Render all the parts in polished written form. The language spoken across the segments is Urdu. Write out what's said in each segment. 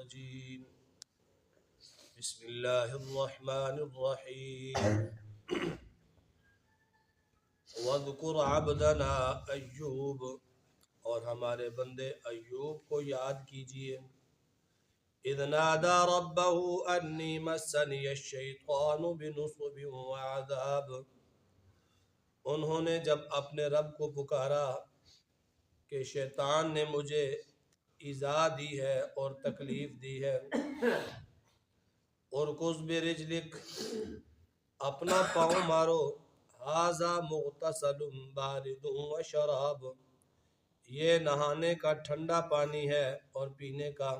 الرجيم بسم الله الرحمن الرحيم وَاذْكُرْ عَبْدَنَا ایوب، اور ہمارے بندے ایوب کو یاد کیجئے۔ اِذْ نَادَى رَبَّهُ أَنِّي مَسَّنِيَ الشَّيْطَانُ بِنُصْبٍ وَعَذَابٍ، انہوں نے جب اپنے رب کو پکارا کہ شیطان نے مجھے ایذا دی ہے اور تکلیف دی ہے۔ اُرْكُضْ بِرِجْلِكَ، اپنا پاؤں مارو، ھذا مغتسل بارد وشراب، یہ نہانے کا ٹھنڈا پانی ہے اور پینے کا۔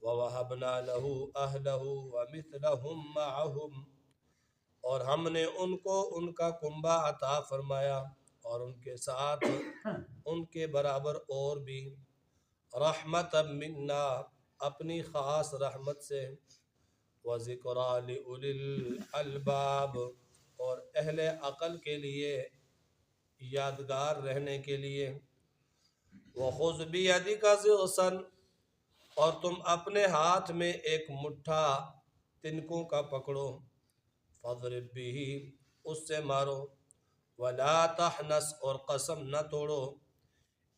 وَوَهَبْنَا لَهُ أَهْلَهُ وَمِثْلَهُمْ مَعَهُمْ، اور ہم نے ان کو ان کا کنبہ عطا فرمایا اور ان کے ساتھ ان کے برابر اور بھی، رحمۃ منا، اپنی خاص رحمت سے، وَذِكْرَى لِأُولِي الْأَلْبَابِ، اور اہل عقل کے لیے یادگار رہنے کے لیے۔ وَخُذْ بِيَدِكَ ضِغْثًا، اور تم اپنے ہاتھ میں ایک مٹھا تنکوں کا پکڑو، فَاضْرِب بِهِ، اس سے مارو، وَلَا تَحْنَثْ، اور قسم نہ توڑو،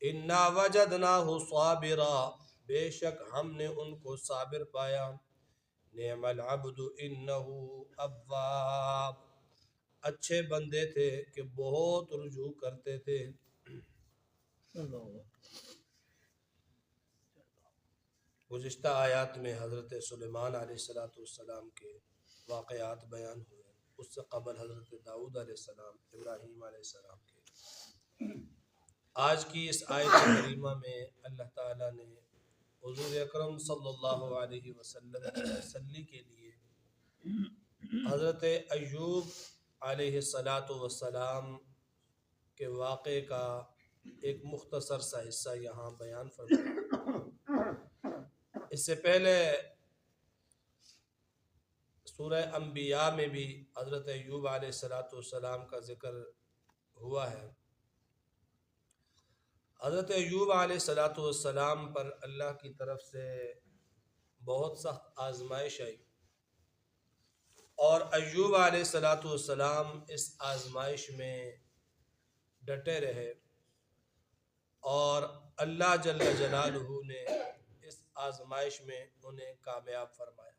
إِنَّا وَجَدْنَاهُ صَابِرًا، بے شک ہم نے ان کو صابر پایا، نِعْمَ الْعَبْدُ إِنَّهُ أَوَّابٌ، اچھے بندے تھے کہ بہت رجوع کرتے تھے۔ گزشتہ آیات میں حضرت سلیمان علیہ السلام کے واقعات بیان ہوئے، اس سے قبل حضرت داؤد علیہ السلام، ابراہیم علیہ السلام کے۔ آج کی اس آیت کریمہ میں اللہ تعالیٰ نے حضور اکرم صلی اللہ علیہ وسلم کی تسلی کے لیے حضرت ایوب علیہ السلام کے واقعے کا ایک مختصر سا حصہ یہاں بیان فرمایا۔ اس سے پہلے سورہ انبیاء میں بھی حضرت ایوب علیہ السلام کا ذکر ہوا ہے۔ حضرت ایوب علیہ السلام پر اللہ کی طرف سے بہت سخت آزمائش آئی، اور ایوب علیہ السلام اس آزمائش میں ڈٹے رہے، اور اللہ جل جلالہ نے اس آزمائش میں انہیں کامیاب فرمایا۔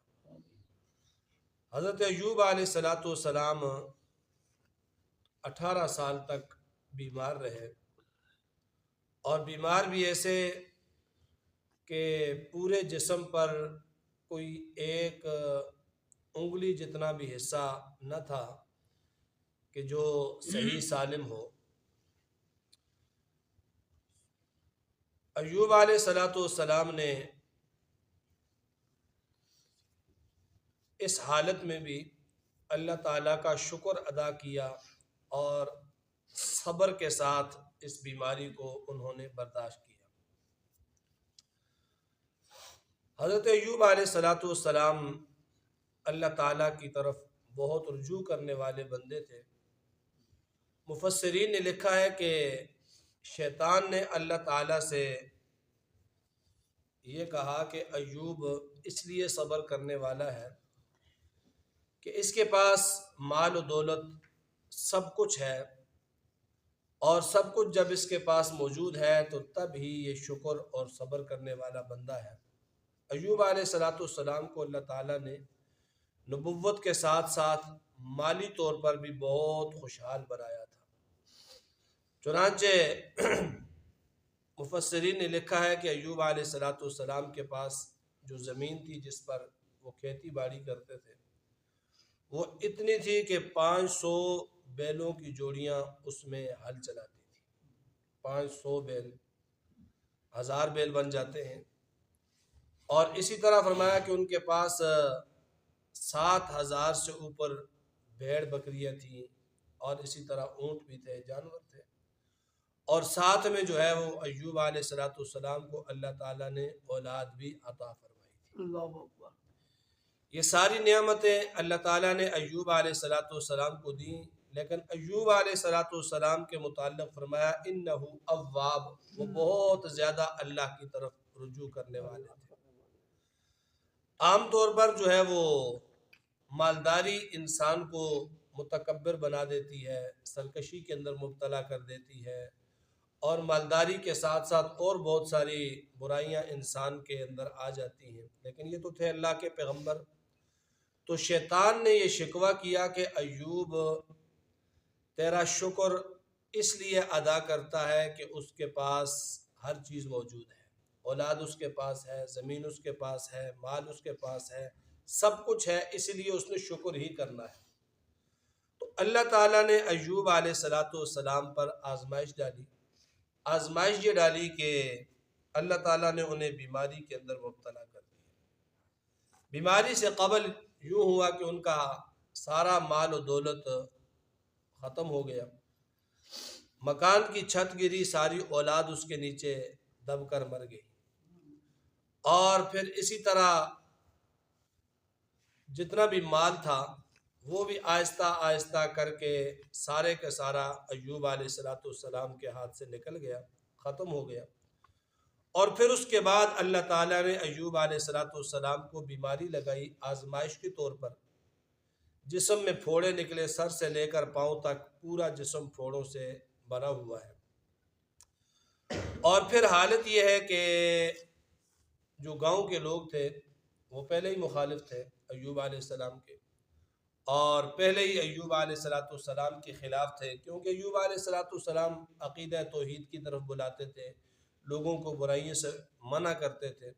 حضرت ایوب علیہ السلام 18 سال تک بیمار رہے، اور بیمار بھی ایسے کہ پورے جسم پر کوئی ایک انگلی جتنا بھی حصہ نہ تھا کہ جو صحیح سالم ہو۔ ایوب علیہ السلام نے اس حالت میں بھی اللہ تعالیٰ کا شکر ادا کیا، اور صبر کے ساتھ اس بیماری کو انہوں نے برداشت کیا۔ حضرت ایوب علیہ السلام اللہ تعالیٰ کی طرف بہت رجوع کرنے والے بندے تھے۔ مفسرین نے لکھا ہے کہ شیطان نے اللہ تعالیٰ سے یہ کہا کہ ایوب اس لیے صبر کرنے والا ہے کہ اس کے پاس مال و دولت سب کچھ ہے، اور سب کچھ جب اس کے پاس موجود ہے تو تب ہی یہ شکر اور صبر کرنے والا بندہ ہے۔ ایوب علیہ السلام کو اللہ تعالیٰ نے نبوت کے ساتھ ساتھ مالی طور پر بھی بہت خوشحال بنایا تھا۔ چنانچہ مفسرین نے لکھا ہے کہ ایوب علیہ السلام کے پاس جو زمین تھی جس پر وہ کھیتی باڑی کرتے تھے، وہ اتنی تھی کہ 500 بیلوں کی جوڑیاں اس میں ہل چلاتی تھی۔ 500 بیل 1000 بیل بن جاتے ہیں۔ اور اسی طرح فرمایا کہ ان کے پاس 7000 سے اوپر بھیڑ بکریاں تھیں، اور اسی طرح اونٹ بھی تھے، جانور تھے، اور ساتھ میں جو ہے وہ ایوب علیہ السلام کو اللہ تعالیٰ نے اولاد بھی عطا فرمائی تھی۔ اللہ اکبر۔ یہ ساری نعمتیں اللہ تعالیٰ نے ایوب علیہ السلام کو دیں، لیکن ایوب علیہ السلام کے متعلق فرمایا انہ اواب، وہ بہت زیادہ اللہ کی طرف رجوع کرنے والے تھے۔ عام طور پر جو ہے وہ مالداری انسان کو متکبر بنا دیتی ہے، سرکشی کے اندر مبتلا کر دیتی ہے، اور مالداری کے ساتھ ساتھ اور بہت ساری برائیاں انسان کے اندر آ جاتی ہیں۔ لیکن یہ تو تھے اللہ کے پیغمبر، تو شیطان نے یہ شکوہ کیا کہ ایوب تیرا شکر اس لیے ادا کرتا ہے کہ اس کے پاس ہر چیز موجود ہے، اولاد اس کے پاس ہے، زمین اس کے پاس ہے، مال اس کے پاس ہے، سب کچھ ہے، اس لیے اس نے شکر ہی کرنا ہے۔ تو اللہ تعالیٰ نے ایوب علیہ السلام پر آزمائش ڈالی۔ آزمائش یہ ڈالی کہ اللہ تعالیٰ نے انہیں بیماری کے اندر مبتلا کر دیا۔ بیماری سے قبل یوں ہوا کہ ان کا سارا مال و دولت ختم ہو گیا، مکان کی چھت گری، ساری اولاد اس کے نیچے دب کر مر گئی، اور پھر اسی طرح جتنا بھی مال تھا وہ بھی آہستہ آہستہ کر کے سارے کا سارا ایوب علیہ السلام کے ہاتھ سے نکل گیا، ختم ہو گیا۔ اور پھر اس کے بعد اللہ تعالیٰ نے ایوب علیہ السلام کو بیماری لگائی آزمائش کے طور پر۔ جسم میں پھوڑے نکلے، سر سے لے کر پاؤں تک پورا جسم پھوڑوں سے بنا ہوا ہے۔ اور پھر حالت یہ ہے کہ جو گاؤں کے لوگ تھے وہ پہلے ہی مخالف تھے ایوب علیہ السلام کے، اور پہلے ہی ایوب علیہ السلام کے خلاف تھے، کیونکہ ایوب علیہ السلام عقیدہ توحید کی طرف بلاتے تھے، لوگوں کو برائیوں سے منع کرتے تھے۔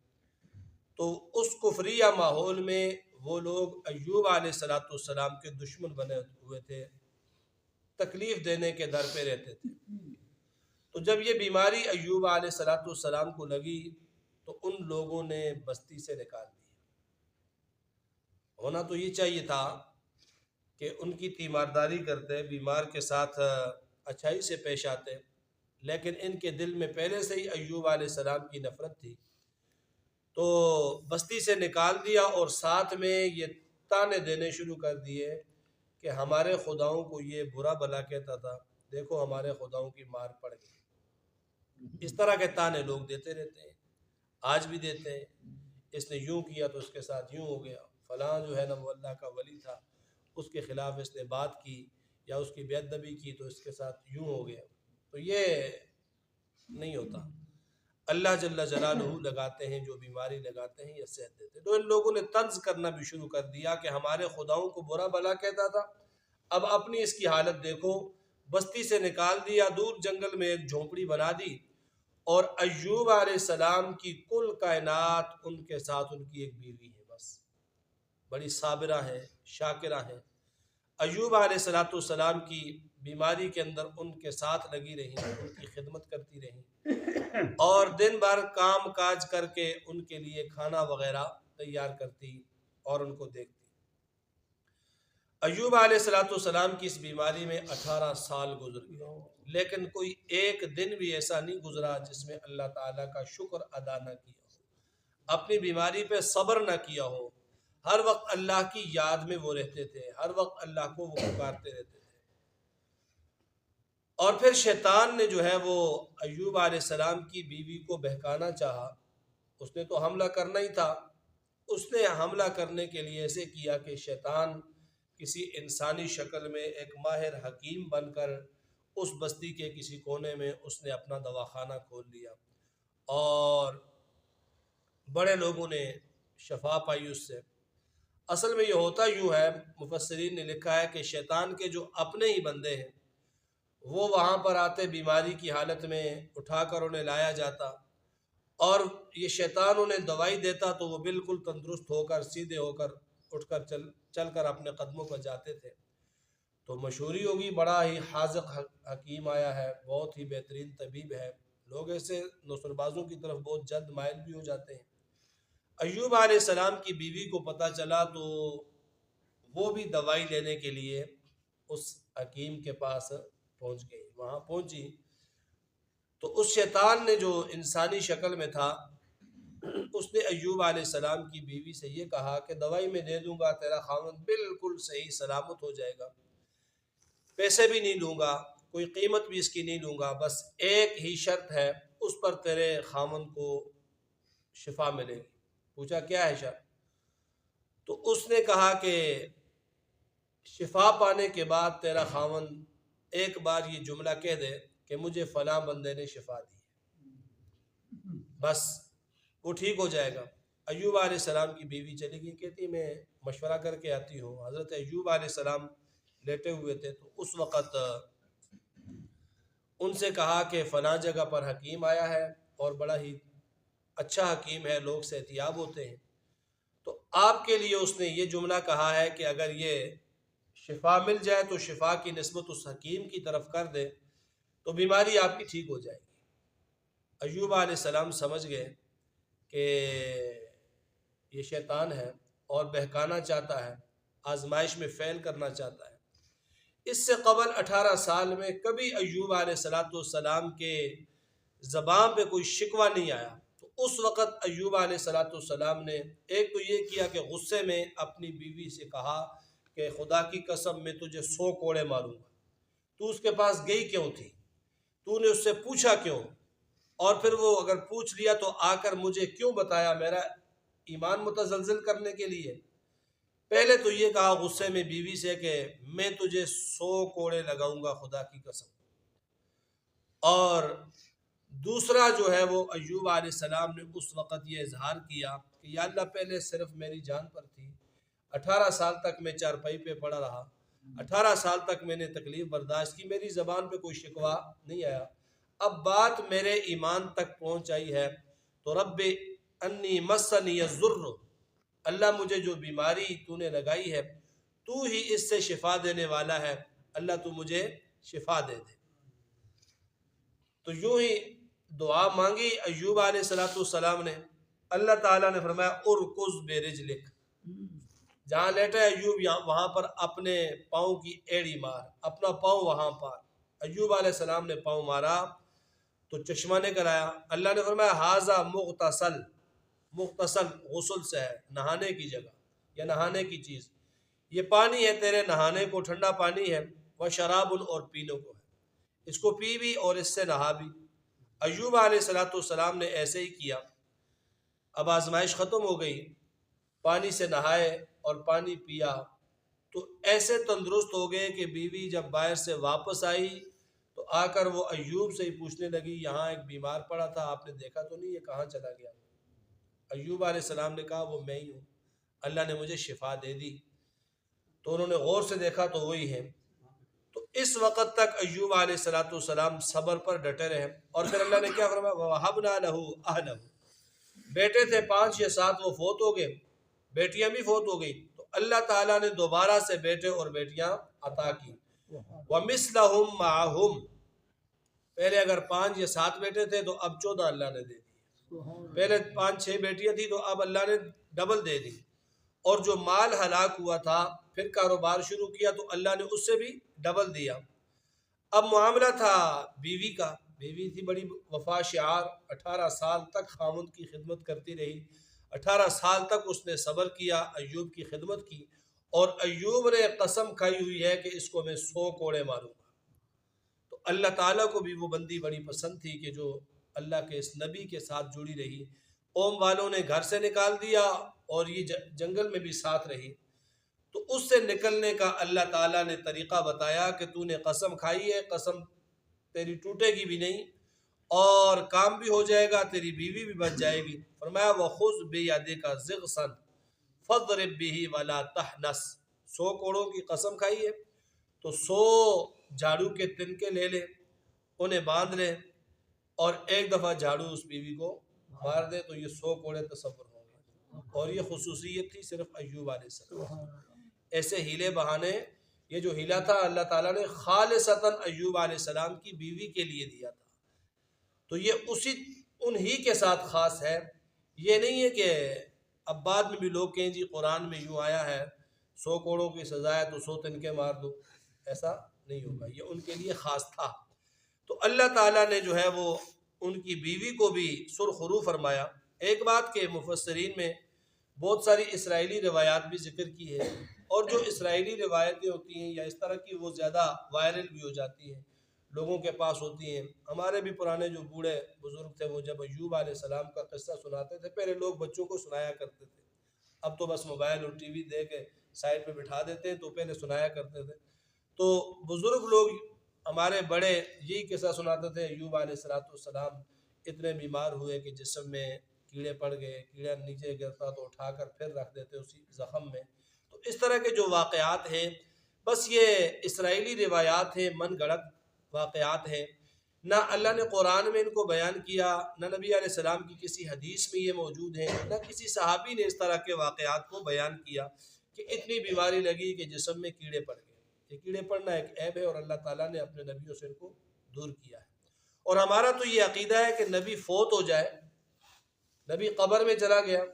تو اس کفریہ ماحول میں وہ لوگ ایوب علیہ السلام کے دشمن بنے ہوئے تھے، تکلیف دینے کے در پہ رہتے تھے۔ تو جب یہ بیماری ایوب علیہ السلام کو لگی تو ان لوگوں نے بستی سے نکال دیا۔ ہونا تو یہ چاہیے تھا کہ ان کی تیمارداری کرتے، بیمار کے ساتھ اچھائی سے پیش آتے، لیکن ان کے دل میں پہلے سے ہی ایوب علیہ السلام کی نفرت تھی، تو بستی سے نکال دیا، اور ساتھ میں یہ تانے دینے شروع کر دیے کہ ہمارے خداؤں کو یہ برا بلا کہتا تھا، دیکھو ہمارے خداؤں کی مار پڑ گئی۔ اس طرح کے تانے لوگ دیتے رہتے ہیں، آج بھی دیتے ہیں، اس نے یوں کیا تو اس کے ساتھ یوں ہو گیا، فلاں جو ہے نا وہ اللہ کا ولی تھا، اس کے خلاف اس نے بات کی یا اس کی بے ادبی کی تو اس کے ساتھ یوں ہو گیا۔ تو یہ نہیں ہوتا، اللہ جل جلالہ لگاتے ہیں، جو بیماری لگاتے ہیں یا صحت دیتے ہیں۔ تو ان لوگوں نے طنز کرنا بھی شروع کر دیا کہ ہمارے خداؤں کو برا بلا کہتا تھا، اب اپنی اس کی حالت دیکھو، بستی سے نکال دیا، دور جنگل میں ایک جھونپڑی بنا دی، اور ایوب علیہ السلام کی کل کائنات ان کے ساتھ ان کی ایک بیوی ہے، بس بڑی صابرہ ہیں، شاکرہ ہیں۔ ایوب علیہ السلام کی بیماری کے اندر ان کے ساتھ لگی رہی، ان کی خدمت کرتی رہی، اور دن بھر کام کاج کر کے ان کے لیے کھانا وغیرہ تیار کرتی اور ان کو دیکھتی۔ ایوب علیہ السلام کی اس بیماری میں 18 سال گزر گئے، لیکن کوئی ایک دن بھی ایسا نہیں گزرا جس میں اللہ تعالیٰ کا شکر ادا نہ کیا ہو، اپنی بیماری پہ صبر نہ کیا ہو، ہر وقت اللہ کی یاد میں وہ رہتے تھے، ہر وقت اللہ کو وہ پکارتے رہتے تھے۔ اور پھر شیطان نے جو ہے وہ ایوب علیہ السلام کی بیوی کو بہکانا چاہا، اس نے تو حملہ کرنا ہی تھا، اس نے حملہ کرنے کے لیے ایسے کیا کہ شیطان کسی انسانی شکل میں ایک ماہر حکیم بن کر اس بستی کے کسی کونے میں اس نے اپنا دواخانہ کھول لیا، اور بڑے لوگوں نے شفا پائی اس سے۔ اصل میں یہ ہوتا یوں ہے، مفسرین نے لکھا ہے کہ شیطان کے جو اپنے ہی بندے ہیں وہ وہاں پر آتے، بیماری کی حالت میں اٹھا کر انہیں لایا جاتا، اور یہ شیطان انہیں دوائی دیتا تو وہ بالکل تندرست ہو کر، سیدھے ہو کر، اٹھ کر چل کر اپنے قدموں پر جاتے تھے۔ تو مشہوری ہوگی بڑا ہی حاذق حکیم آیا ہے، بہت ہی بہترین طبیب ہے، لوگ ایسے نصر بازوں کی طرف بہت جلد مائل بھی ہو جاتے ہیں۔ ایوب علیہ السلام کی بیوی کو پتہ چلا تو وہ بھی دوائی لینے کے لیے اس حکیم کے پاس پہنچ گئی، وہاں پہنچی تو اس شیطان نے جو انسانی شکل میں تھا اس نے ایوب علیہ السلام کی بیوی سے یہ کہا کہ دوائی میں دے دوں گا، تیرا خاوند بالکل صحیح سلامت ہو جائے گا، پیسے بھی نہیں لوں گا، کوئی قیمت بھی اس کی نہیں لوں گا، بس ایک ہی شرط ہے، اس پر تیرے خاوند کو شفا ملے گی۔ پوچھا کیا ہے شرط؟ تو اس نے کہا کہ شفا پانے کے بعد تیرا خاوند ایک بار یہ جملہ کہہ دے کہ مجھے فلاں بندے نے شفا دی، بس وہ ٹھیک ہو جائے گا۔ ایوب علیہ السلام کی بیوی چلی گئی، کہتی میں مشورہ کر کے آتی ہوں۔ حضرت ایوب علیہ السلام لیٹے ہوئے تھے، تو اس وقت ان سے کہا کہ فلاں جگہ پر حکیم آیا ہے اور بڑا ہی اچھا حکیم ہے، لوگ سے احتیاب ہوتے ہیں، تو آپ کے لیے اس نے یہ جملہ کہا ہے کہ اگر یہ شفا مل جائے تو شفا کی نسبت اس حکیم کی طرف کر دے تو بیماری آپ کی ٹھیک ہو جائے گی۔ ایوب علیہ السلام سمجھ گئے کہ یہ شیطان ہے اور بہکانا چاہتا ہے، آزمائش میں فیل کرنا چاہتا ہے۔ اس سے قبل 18 سال میں کبھی ایوب علیہ السلام کے زبان پہ کوئی شکوہ نہیں آیا۔ تو اس وقت ایوب علیہ السلام نے ایک تو یہ کیا کہ غصے میں اپنی بیوی سے کہا کہ خدا کی قسم میں تجھے 100 کوڑے ماروں گا، تو اس کے پاس گئی کیوں تھی؟ تو نے اس سے پوچھا کیوں؟ اور پھر وہ اگر پوچھ لیا تو آ کر مجھے کیوں بتایا؟ میرا ایمان متزلزل کرنے کے لیے؟ پہلے تو یہ کہا غصے میں بیوی سے کہ میں تجھے 100 کوڑے لگاؤں گا خدا کی قسم، اور دوسرا جو ہے وہ ایوب علیہ السلام نے اس وقت یہ اظہار کیا کہ یا اللہ پہلے صرف میری جان پر تھی، 18 سال تک میں چارپائی پہ پڑا رہا، 18 سال تک میں نے تکلیف برداشت کی، میری زبان پہ کوئی شکوہ نہیں آیا، اب بات میرے ایمان تک پہنچ آئی ہے تو رب انی مسنی الضر، اللہ مجھے جو بیماری تو نے لگائی ہے تو ہی اس سے شفا دینے والا ہے، اللہ تو مجھے شفا دے دے۔ تو یوں ہی دعا مانگی ایوب علیہ السلام نے، اللہ تعالیٰ نے فرمایا ارکض برجلک، جہاں لیٹا ایوب وہاں پر اپنے پاؤں کی ایڑی مار، اپنا پاؤں وہاں پر۔ ایوب علیہ السلام نے پاؤں مارا تو چشمہ نکل آیا۔ اللہ نے فرمایا ھذا مغتسل، مغتسل غسل سے ہے، نہانے کی جگہ یا نہانے کی چیز، یہ پانی ہے تیرے نہانے کو، ٹھنڈا پانی ہے، وشراب اور پینے کو ہے، اس کو پی بھی اور اس سے نہا بھی۔ ایوب علیہ السلام نے ایسے ہی کیا۔ اب آزمائش ختم ہو گئی، پانی سے نہائے اور پانی پیا تو ایسے تندرست ہو گئے کہ بیوی جب باہر سے واپس آئی تو آ کر وہ ایوب سے ہی پوچھنے لگی یہاں ایک بیمار پڑا تھا، آپ نے دیکھا تو نہیں، یہ کہاں چلا گیا؟ ایوب علیہ السلام نے کہا وہ میں ہی ہوں، اللہ نے مجھے شفا دے دی۔ تو انہوں نے غور سے دیکھا تو وہی ہے۔ تو اس وقت تک ایوب علیہ السلام صبر پر ڈٹے رہے، اور پھر اللہ نے کیا فرمایا وَوَهَبْنَا لَهُ أَهْلَهُ، بیٹے تھے 5 یا 7 وہ فوت ہو گئے، بیٹیاں بھی فوت ہو گئی، تو اللہ تعالیٰ نے دوبارہ سے بیٹے اور بیٹیاں عطا کی۔ وَمِثْلَهُمْ مَعَهُمْ، پہلے اگر 5 یا 7 بیٹے تھے تو اب 14 اللہ نے دے دی، پہلے 5-6 بیٹیاں تھیں تو اب اللہ نے ڈبل دے دی، اور جو مال ہلاک ہوا تھا پھر کاروبار شروع کیا تو اللہ نے اس سے بھی ڈبل دیا۔ اب معاملہ تھا بیوی کا، بیوی تھی بڑی وفا شعار، 18 سال تک خاوند کی خدمت کرتی رہی، 18 سال تک اس نے صبر کیا، ایوب کی خدمت کی، اور ایوب نے قسم کھائی ہوئی ہے کہ اس کو میں 100 کوڑے ماروں گا۔ تو اللہ تعالیٰ کو بھی وہ بندی بڑی پسند تھی کہ جو اللہ کے اس نبی کے ساتھ جڑی رہی، قوم والوں نے گھر سے نکال دیا اور یہ جنگل میں بھی ساتھ رہی، تو اس سے نکلنے کا اللہ تعالیٰ نے طریقہ بتایا کہ تو نے قسم کھائی ہے، قسم تیری ٹوٹے گی بھی نہیں اور کام بھی ہو جائے گا، تیری بیوی بھی بچ جائے گی۔ فرمایا وَخُذْ بِيَدِكَ ضِغْصًا فَاضْرِب بِّهِ وَلَا تَحْنَثْ، 100 کوڑوں کی قسم کھائی ہے تو 100 جھاڑو کے تنکے لے لے، انہیں باندھ لے اور ایک دفعہ جھاڑو اس بیوی کو مار دے تو یہ 100 کوڑے تصور ہوں گے۔ اور یہ خصوصیت تھی صرف ایوب علیہ السلام۔ ایسے ہیلے بہانے، یہ جو ہیلا تھا اللہ تعالیٰ نے خالصتاً ایوب علیہ السلام کی بیوی کے لیے دیا تھا، تو یہ انہی کے ساتھ خاص ہے۔ یہ نہیں ہے کہ اب بعد میں بھی لوگ کہیں جی قرآن میں یوں آیا ہے 100 کوڑوں کی سزا ہے تو 100 تنکے مار دو، ایسا نہیں ہوگا، یہ ان کے لیے خاص تھا۔ تو اللہ تعالیٰ نے جو ہے وہ ان کی بیوی کو بھی سرخرو فرمایا۔ ایک بات کہ مفسرین میں بہت ساری اسرائیلی روایات بھی ذکر کی ہے، اور جو اسرائیلی روایتیں ہوتی ہیں یا اس طرح کی وہ زیادہ وائرل بھی ہو جاتی ہیں، لوگوں کے پاس ہوتی ہیں۔ ہمارے بھی پرانے جو بوڑھے بزرگ تھے وہ جب ایوب علیہ السلام کا قصہ سناتے تھے، پہلے لوگ بچوں کو سنایا کرتے تھے، اب تو بس موبائل اور ٹی وی دے کے سائڈ پہ بٹھا دیتے ہیں، تو پہلے سنایا کرتے تھے۔ تو بزرگ لوگ ہمارے بڑے یہی قصہ سناتے تھے، ایوب علیہ السلام اتنے بیمار ہوئے کہ جسم میں کیڑے پڑ گئے، کیڑا نیچے گرتا تو اٹھا کر پھر رکھ دیتے اسی زخم میں۔ تو اس طرح کے جو واقعات ہیں بس یہ اسرائیلی روایات ہیں، من گھڑت واقعات ہیں، نہ اللہ نے قرآن میں ان کو بیان کیا، نہ نبی علیہ السلام کی کسی حدیث میں یہ موجود ہیں، نہ کسی صحابی نے اس طرح کے واقعات کو بیان کیا کہ اتنی بیماری لگی کہ جسم میں کیڑے پڑ گئے۔ یہ کیڑے پڑنا ایک عیب ہے اور اللہ تعالیٰ نے اپنے نبیوں سے ان کو دور کیا ہے۔ اور ہمارا تو یہ عقیدہ ہے کہ نبی فوت ہو جائے، نبی قبر میں چلا گیا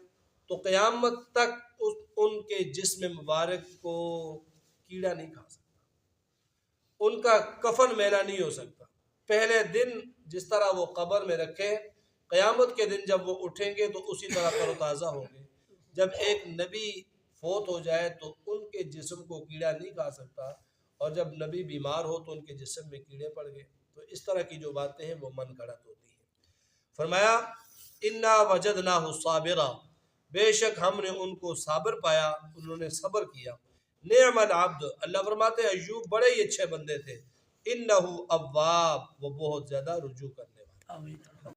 تو قیامت تک ان کے جسم مبارک کو کیڑا نہیں کھا سکتا، ان کا کفن میلا نہیں ہو سکتا۔ پہلے دن جس طرح وہ قبر میں رکھے، قیامت کے دن جب وہ اٹھیں گے تو اسی طرح تر و تازہ ہوں گے۔ جب ایک نبی فوت ہو جائے تو ان کے جسم کو کیڑا نہیں کھا سکتا، اور جب نبی بیمار ہو تو ان کے جسم میں کیڑے پڑ گئے۔ تو اس طرح کی جو باتیں ہیں وہ من گھڑت ہوتی ہیں۔ فرمایا انا وجدناہ صابرا، بے شک ہم نے ان کو صابر پایا، انہوں نے صبر کیا۔ نعم العبد، اللہ فرماتے ہیں ایوب بڑے ہی اچھے بندے تھے، انہ اواب، وہ بہت زیادہ رجوع کرنے والے۔